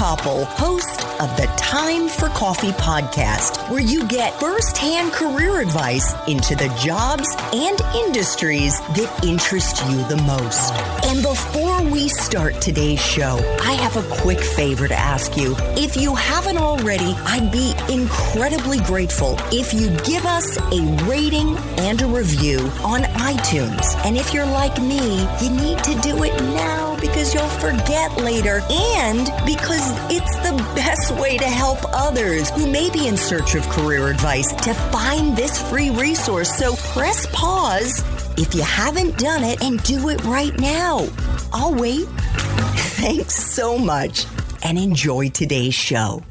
Koppel, host of the Time for Coffee podcast, where you get firsthand career advice into the jobs and industries that interest you the most. And before we start today's show, I have a quick favor to ask you. If you haven't already, I'd be incredibly grateful if you give us a rating and a review on iTunes. And if you're like me, you need to do it now because you'll forget later and because it's the best way to help others who may be in search of career advice to find this free resource. So press pause if you haven't done it and do it right now. I'll wait. Thanks so much and enjoy today's show.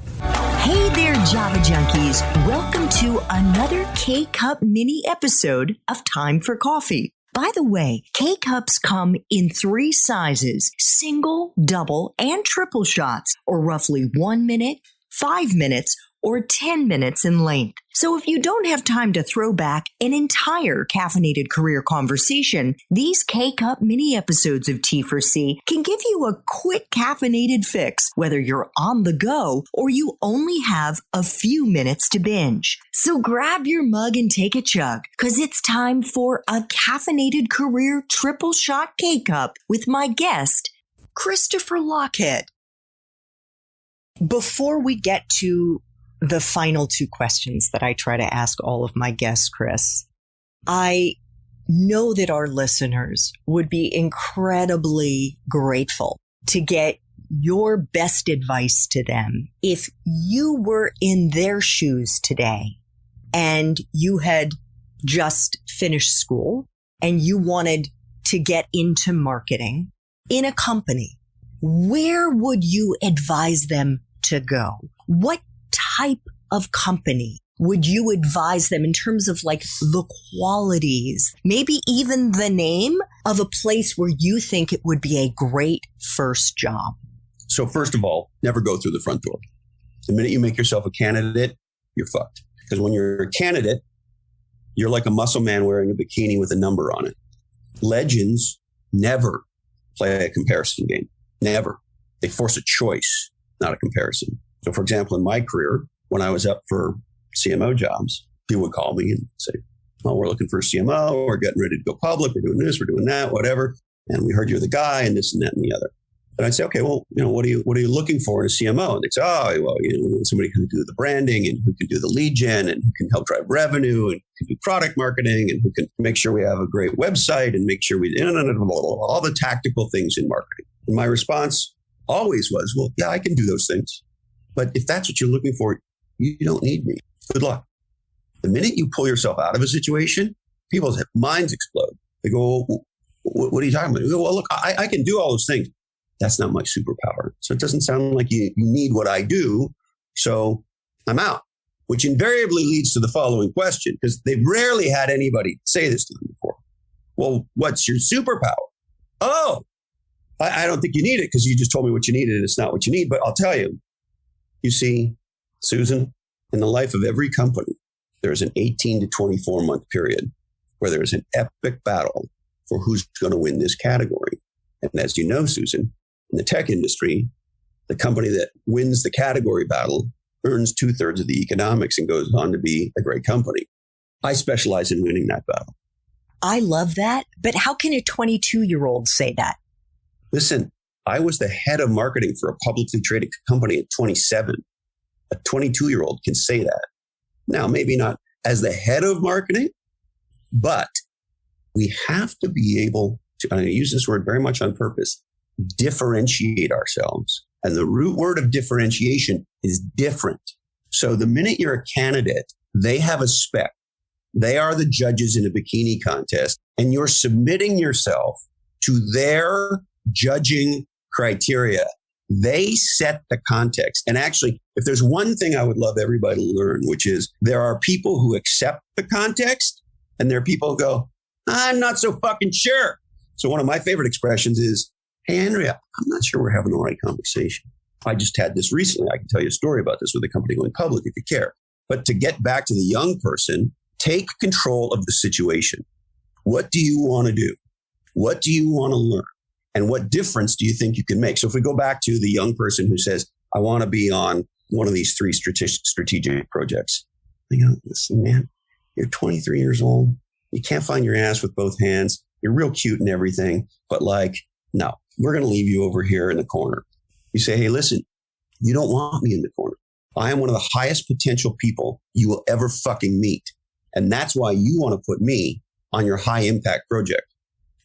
Hey there, Java Junkies. Welcome to another K-Cup mini episode of Time for Coffee. By the way, K-Cups come in 3 sizes, single, double, and triple shots, or roughly 1 minute, 5 minutes, or 10 minutes in length. So if you don't have time to throw back an entire caffeinated career conversation, these K-Cup mini episodes of T4C can give you a quick caffeinated fix, whether you're on the go or you only have a few minutes to binge. So grab your mug and take a chug, because it's time for a caffeinated career triple shot K-Cup with my guest, Christopher Lochhead. Before we get to the final 2 questions that I try to ask all of my guests, Chris, I know that our listeners would be incredibly grateful to get your best advice to them if you were in their shoes today and you had just finished school and you wanted to get into marketing in a company. Where would you advise them to go? What type of company would you advise them in terms of like the qualities, maybe even the name of a place where you think it would be a great first job? So first of all, never go through the front door. The minute you make yourself a candidate, you're fucked. Because when you're a candidate, you're like a muscle man wearing a bikini with a number on it. Legends never play a comparison game. Never. They force a choice, not a comparison. So, for example, in my career, when I was up for CMO jobs, people would call me and say, "Oh, we're looking for a CMO. We're getting ready to go public. We're doing this. We're doing that. Whatever. And we heard you're the guy, and this and that and the other." And I'd say, "Okay, well, what are you looking for in a CMO?" And they'd say, "Oh, well, somebody who can do the branding and who can do the lead gen and who can help drive revenue and who can do product marketing and who can make sure we have a great website and make sure we all the tactical things in marketing." And my response always was, "Well, yeah, I can do those things. But if that's what you're looking for, you don't need me. Good luck." The minute you pull yourself out of a situation, people's minds explode. They go, "What are you talking about?" You go, "Well, look, I can do all those things." That's not my superpower. So it doesn't sound like you need what I do. So I'm out, which invariably leads to the following question, because they've rarely had anybody say this to them before. "Well, what's your superpower?" "Oh, I don't think you need it because you just told me what you needed and it's not what you need. But I'll tell you. You see, Susan, in the life of every company, there's an 18 to 24 month period where there is an epic battle for who's going to win this category. And as you know, Susan, in the tech industry, the company that wins the category battle earns 2/3 of the economics and goes on to be a great company. I specialize in winning that battle. I love that. But how can a 22-year-old say that? Listen, I was the head of marketing for a publicly traded company at 27. A 22-year-old can say that. Now, maybe not as the head of marketing, but we have to be able to, and I use this word very much on purpose, differentiate ourselves. And the root word of differentiation is different. So the minute you're a candidate, they have a spec. They are the judges in a bikini contest, and you're submitting yourself to their judging criteria. They set the context. And actually, if there's one thing I would love everybody to learn, which is there are people who accept the context and there are people who go, "I'm not so fucking sure." So one of my favorite expressions is, "Hey, Andrea, I'm not sure we're having the right conversation." I just had this recently. I can tell you a story about this with a company going public if you care. But to get back to the young person, take control of the situation. What do you want to do? What do you want to learn? And what difference do you think you can make? So if we go back to the young person who says, I want to be on one of these 3 strategic projects. I go, listen, man, you're 23 years old. You can't find your ass with both hands. You're real cute and everything. But like, no, we're going to leave you over here in the corner. You say, hey, listen, you don't want me in the corner. I am one of the highest potential people you will ever fucking meet. And that's why you want to put me on your high impact project.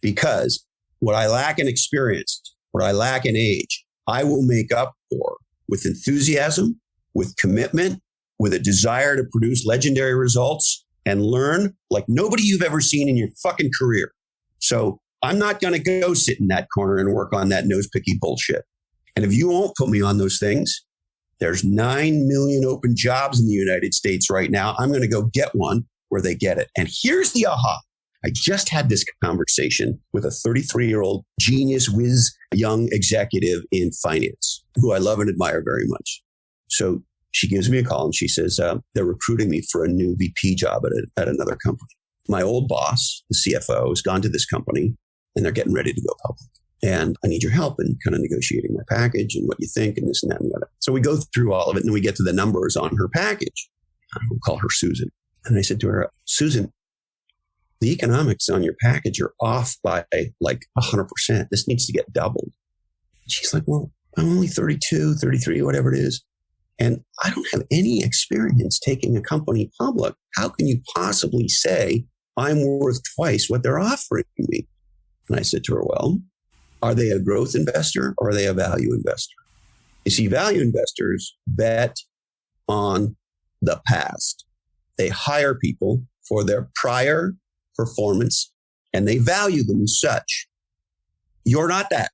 Because what I lack in experience, what I lack in age, I will make up for with enthusiasm, with commitment, with a desire to produce legendary results and learn like nobody you've ever seen in your fucking career. So I'm not going to go sit in that corner and work on that nose-picky bullshit. And if you won't put me on those things, there's 9 million open jobs in the United States right now. I'm going to go get one where they get it. And here's the aha. I just had this conversation with a 33-year-old genius whiz young executive in finance who I love and admire very much. So she gives me a call and she says, they're recruiting me for a new VP job at another company. My old boss, the CFO, has gone to this company and they're getting ready to go public. And I need your help in kind of negotiating my package and what you think and this and that and the other. So we go through all of it and we get to the numbers on her package. We'll call her Susan. And I said to her, Susan, the economics on your package are off by like 100%. This needs to get doubled. She's like, well, I'm only 32, 33, whatever it is. And I don't have any experience taking a company public. How can you possibly say I'm worth twice what they're offering me? And I said to her, well, are they a growth investor or are they a value investor? You see, value investors bet on the past. They hire people for their prior performance and they value them as such. You're not that.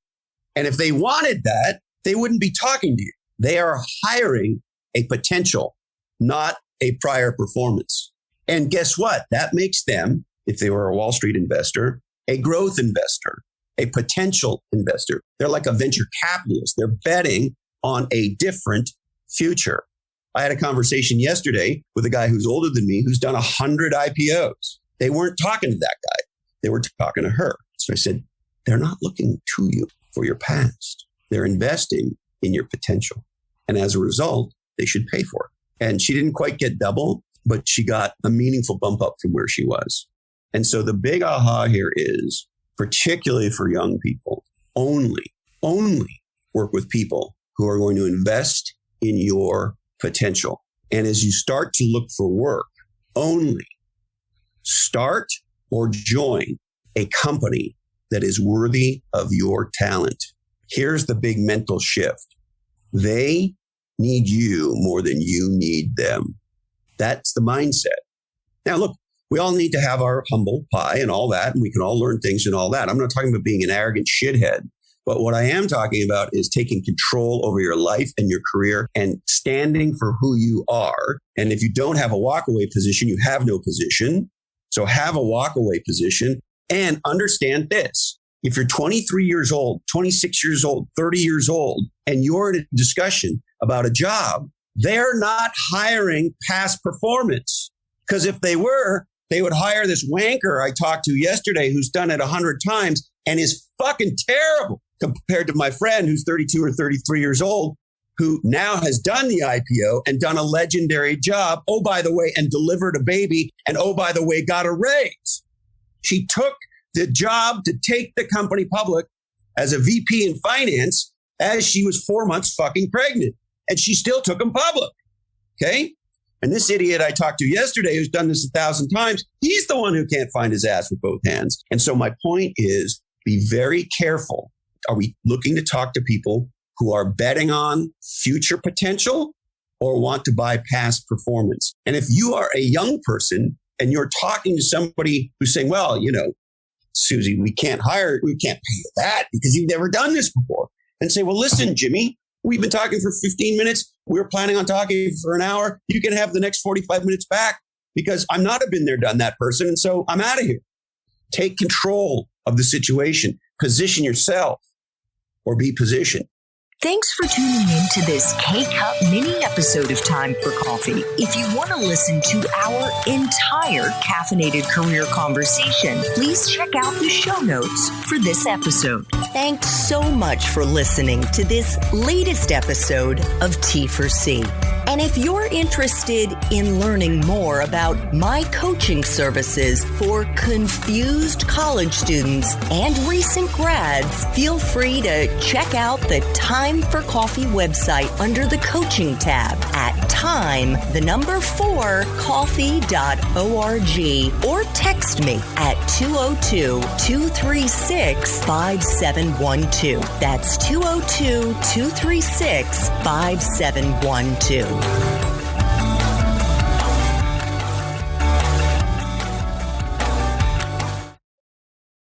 And if they wanted that, they wouldn't be talking to you. They are hiring a potential, not a prior performance. And guess what? That makes them, if they were a Wall Street investor, a growth investor, a potential investor. They're like a venture capitalist. They're betting on a different future. I had a conversation yesterday with a guy who's older than me who's done 100 IPOs. They weren't talking to that guy. They were talking to her. So I said, they're not looking to you for your past. They're investing in your potential. And as a result, they should pay for it. And she didn't quite get double, but she got a meaningful bump up from where she was. And so the big aha here is, particularly for young people, only work with people who are going to invest in your potential. And as you start to look for work, only start or join a company that is worthy of your talent. Here's the big mental shift. They need you more than you need them. That's the mindset. Now, look, we all need to have our humble pie and all that, and we can all learn things and all that. I'm not talking about being an arrogant shithead, but what I am talking about is taking control over your life and your career and standing for who you are. And if you don't have a walkaway position, you have no position. So have a walkaway position and understand this. If you're 23 years old, 26 years old, 30 years old, and you're in a discussion about a job, they're not hiring past performance. Because if they were, they would hire this wanker I talked to yesterday who's done it 100 times and is fucking terrible compared to my friend who's 32 or 33 years old, who now has done the IPO and done a legendary job. Oh, by the way, and delivered a baby. And oh, by the way, got a raise. She took the job to take the company public as a VP in finance as she was 4 months fucking pregnant. And she still took them public. Okay. And this idiot I talked to yesterday who's done this 1,000 times, he's the one who can't find his ass with both hands. And so my point is, be very careful. Are we looking to talk to people who are betting on future potential or want to buy past performance? And if you are a young person and you're talking to somebody who's saying, well, you know, Susie, we can't pay you that because you've never done this before. And say, well, listen, Jimmy, we've been talking for 15 minutes. We're planning on talking for an hour. You can have the next 45 minutes back because I'm not a been there, done that person. And so I'm out of here. Take control of the situation. Position yourself or be positioned. Thanks for tuning in to this K-Cup mini episode of Time for Coffee. If you want to listen to our entire caffeinated career conversation, please check out the show notes for this episode. Thanks so much for listening to this latest episode of T4C. And if you're interested in learning more about my coaching services for confused college students and recent grads, feel free to check out the Time for Coffee website under the coaching tab at time4coffee.org or text me at 202-236-5712. That's 202-236-5712.